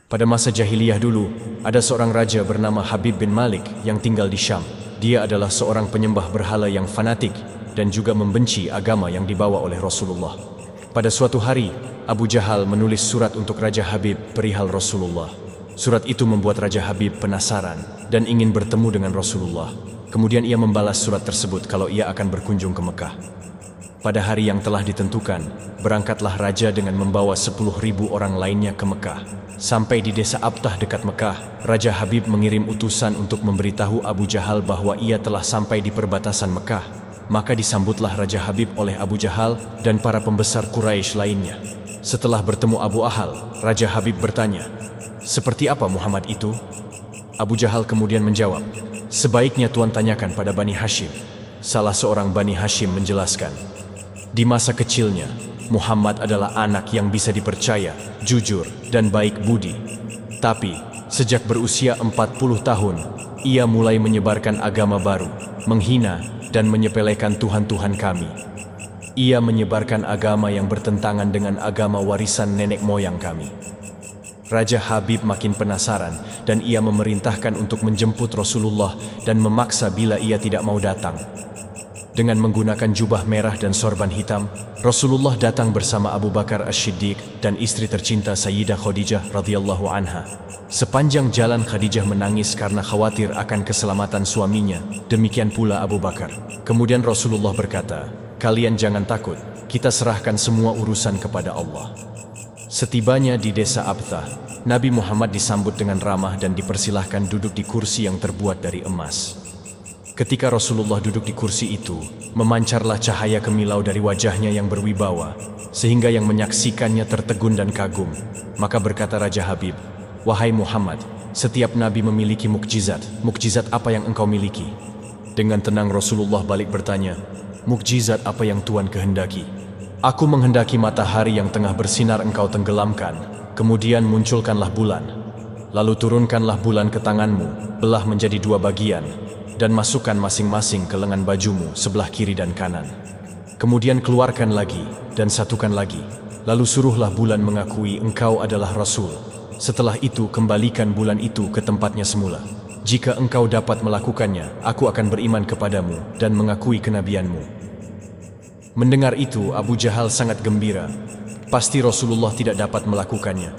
Pada masa jahiliyah dulu, ada seorang raja bernama Habib bin Malik yang tinggal di Syam. Dia adalah seorang penyembah berhala yang fanatik dan juga membenci agama yang dibawa oleh Rasulullah. Pada suatu hari, Abu Jahal menulis surat untuk Raja Habib perihal Rasulullah. Surat itu membuat Raja Habib penasaran dan ingin bertemu dengan Rasulullah. Kemudian ia membalas surat tersebut kalau ia akan berkunjung ke Mekah. Pada hari yang telah ditentukan, berangkatlah raja dengan membawa 10.000 orang lainnya ke Mekah. Sampai di desa Abtah dekat Mekah, Raja Habib mengirim utusan untuk memberitahu Abu Jahal bahwa ia telah sampai di perbatasan Mekah. Maka disambutlah Raja Habib oleh Abu Jahal dan para pembesar Quraisy lainnya. Setelah bertemu Abu Ahal, Raja Habib bertanya, "Seperti apa Muhammad itu?" Abu Jahal kemudian menjawab, "Sebaiknya Tuan tanyakan pada Bani Hashim." Salah seorang Bani Hashim menjelaskan, "Di masa kecilnya, Muhammad adalah anak yang bisa dipercaya, jujur, dan baik budi. Tapi, sejak berusia 40 tahun, ia mulai menyebarkan agama baru, menghina dan menyepelekan Tuhan-Tuhan kami. Ia menyebarkan agama yang bertentangan dengan agama warisan nenek moyang kami." Raja Habib makin penasaran dan ia memerintahkan untuk menjemput Rasulullah dan memaksa bila ia tidak mau datang. Dengan menggunakan jubah merah dan sorban hitam, Rasulullah datang bersama Abu Bakar As-Siddiq dan istri tercinta Sayyidah Khadijah radhiyallahu anha. Sepanjang jalan Khadijah menangis karena khawatir akan keselamatan suaminya, demikian pula Abu Bakar. Kemudian Rasulullah berkata, "Kalian jangan takut, kita serahkan semua urusan kepada Allah." Setibanya di desa Abtah, Nabi Muhammad disambut dengan ramah dan dipersilahkan duduk di kursi yang terbuat dari emas. Ketika Rasulullah duduk di kursi itu, memancarlah cahaya kemilau dari wajahnya yang berwibawa, sehingga yang menyaksikannya tertegun dan kagum. Maka berkata Raja Habib, "Wahai Muhammad, setiap nabi memiliki mukjizat. Mukjizat apa yang engkau miliki?" Dengan tenang Rasulullah balik bertanya, "Mukjizat apa yang Tuan kehendaki?" "Aku menghendaki matahari yang tengah bersinar engkau tenggelamkan, kemudian munculkanlah bulan. Lalu turunkanlah bulan ke tanganmu, belah menjadi 2 bagian, dan masukkan masing-masing ke lengan bajumu sebelah kiri dan kanan. Kemudian keluarkan lagi dan satukan lagi. Lalu suruhlah bulan mengakui engkau adalah Rasul. Setelah itu kembalikan bulan itu ke tempatnya semula. Jika engkau dapat melakukannya, aku akan beriman kepadamu dan mengakui kenabianmu." Mendengar itu, Abu Jahal sangat gembira. Pasti Rasulullah tidak dapat melakukannya.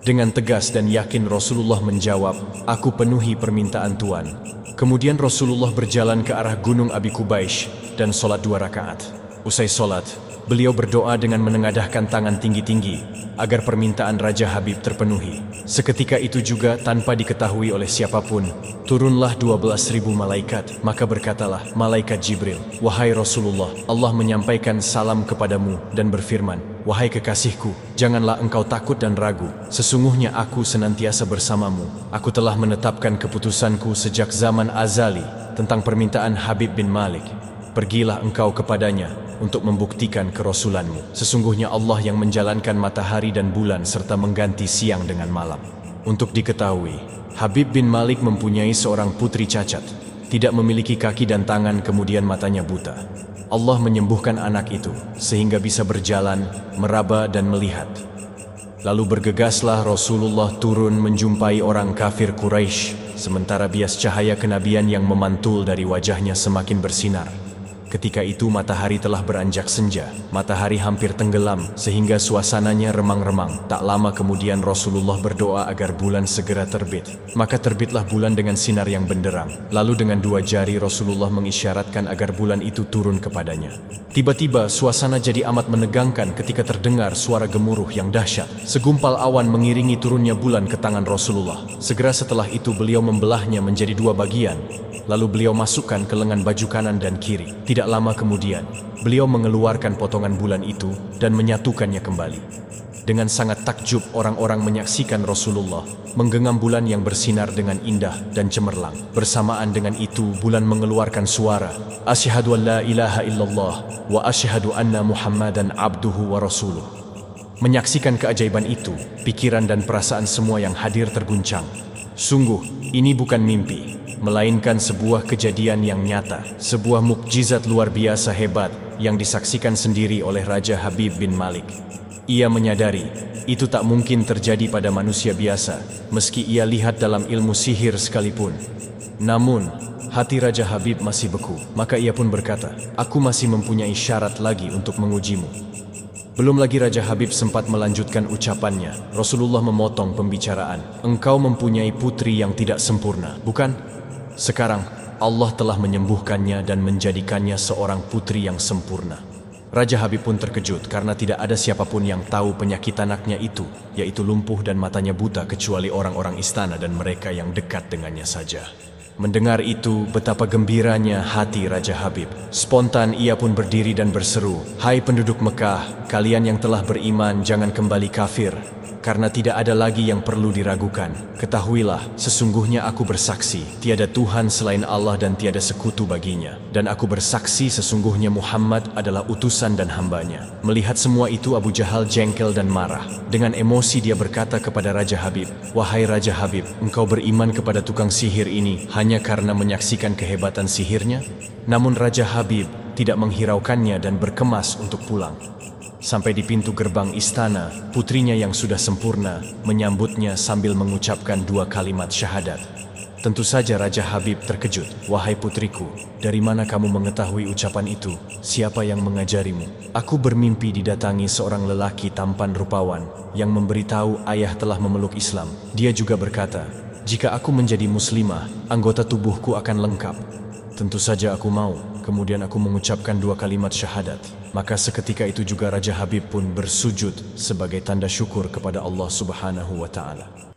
Dengan tegas dan yakin Rasulullah menjawab, "Aku penuhi permintaan Tuan." Kemudian Rasulullah berjalan ke arah Gunung Abi Qubaish dan sholat 2 rakaat. Usai sholat, beliau berdoa dengan menengadahkan tangan tinggi-tinggi agar permintaan Raja Habib terpenuhi. Seketika itu juga, tanpa diketahui oleh siapapun, turunlah 12.000 malaikat. Maka berkatalah malaikat Jibril, "Wahai Rasulullah, Allah menyampaikan salam kepadamu dan berfirman, 'Wahai kekasihku, janganlah engkau takut dan ragu. Sesungguhnya aku senantiasa bersamamu. Aku telah menetapkan keputusanku sejak zaman azali tentang permintaan Habib bin Malik. Pergilah engkau kepadanya untuk membuktikan kerasulanmu. Sesungguhnya Allah yang menjalankan matahari dan bulan serta mengganti siang dengan malam.'" Untuk diketahui, Habib bin Malik mempunyai seorang putri cacat, tidak memiliki kaki dan tangan, kemudian matanya buta. Allah menyembuhkan anak itu sehingga bisa berjalan, meraba dan melihat. Lalu bergegaslah Rasulullah turun menjumpai orang kafir Quraisy, sementara bias cahaya kenabian yang memantul dari wajahnya semakin bersinar. Ketika itu matahari telah beranjak senja, matahari hampir tenggelam sehingga suasananya remang-remang. Tak lama kemudian Rasulullah berdoa agar bulan segera terbit. Maka terbitlah bulan dengan sinar yang benderang. Lalu dengan 2 jari Rasulullah mengisyaratkan agar bulan itu turun kepadanya. Tiba-tiba suasana jadi amat menegangkan ketika terdengar suara gemuruh yang dahsyat. Segumpal awan mengiringi turunnya bulan ke tangan Rasulullah. Segera setelah itu beliau membelahnya menjadi 2 bagian. Lalu beliau masukkan ke lengan baju kanan dan kiri. Tidak lama kemudian, beliau mengeluarkan potongan bulan itu dan menyatukannya kembali. Dengan sangat takjub orang-orang menyaksikan Rasulullah menggenggam bulan yang bersinar dengan indah dan cemerlang. Bersamaan dengan itu bulan mengeluarkan suara, "Asyhadu an la ilaha illallah wa asyhadu anna Muhammadan abduhu wa rasuluh." Menyaksikan keajaiban itu, pikiran dan perasaan semua yang hadir terguncang. Sungguh, ini bukan mimpi, melainkan sebuah kejadian yang nyata, sebuah mukjizat luar biasa hebat yang disaksikan sendiri oleh Raja Habib bin Malik. Ia menyadari itu tak mungkin terjadi pada manusia biasa, meski ia lihat dalam ilmu sihir sekalipun. Namun, hati Raja Habib masih beku. Maka ia pun berkata, "Aku masih mempunyai syarat lagi untuk mengujimu." Belum lagi Raja Habib sempat melanjutkan ucapannya, Rasulullah memotong pembicaraan. "Engkau mempunyai putri yang tidak sempurna, bukan? Sekarang, Allah telah menyembuhkannya dan menjadikannya seorang putri yang sempurna." Raja Habib pun terkejut karena tidak ada siapapun yang tahu penyakit anaknya itu, yaitu lumpuh dan matanya buta kecuali orang-orang istana dan mereka yang dekat dengannya saja. Mendengar itu, betapa gembiranya hati Raja Habib. Spontan ia pun berdiri dan berseru, "Hai penduduk Mekah, kalian yang telah beriman jangan kembali kafir, karena tidak ada lagi yang perlu diragukan. Ketahuilah, sesungguhnya aku bersaksi, tiada Tuhan selain Allah dan tiada sekutu baginya. Dan aku bersaksi sesungguhnya Muhammad adalah utusan dan hambanya." Melihat semua itu, Abu Jahal jengkel dan marah. Dengan emosi dia berkata kepada Raja Habib, "Wahai Raja Habib, engkau beriman kepada tukang sihir ini hanya karena menyaksikan kehebatan sihirnya?" Namun Raja Habib tidak menghiraukannya dan berkemas untuk pulang. Sampai di pintu gerbang istana, putrinya yang sudah sempurna menyambutnya sambil mengucapkan 2 kalimat syahadat. Tentu saja Raja Habib terkejut. "Wahai putriku, dari mana kamu mengetahui ucapan itu? Siapa yang mengajarimu?" "Aku bermimpi didatangi seorang lelaki tampan rupawan yang memberitahu ayah telah memeluk Islam. Dia juga berkata, jika aku menjadi muslimah, anggota tubuhku akan lengkap. Tentu saja aku mau. Kemudian aku mengucapkan 2 kalimat syahadat." Maka seketika itu juga Raja Habib pun bersujud sebagai tanda syukur kepada Allah Subhanahu wa Ta'ala.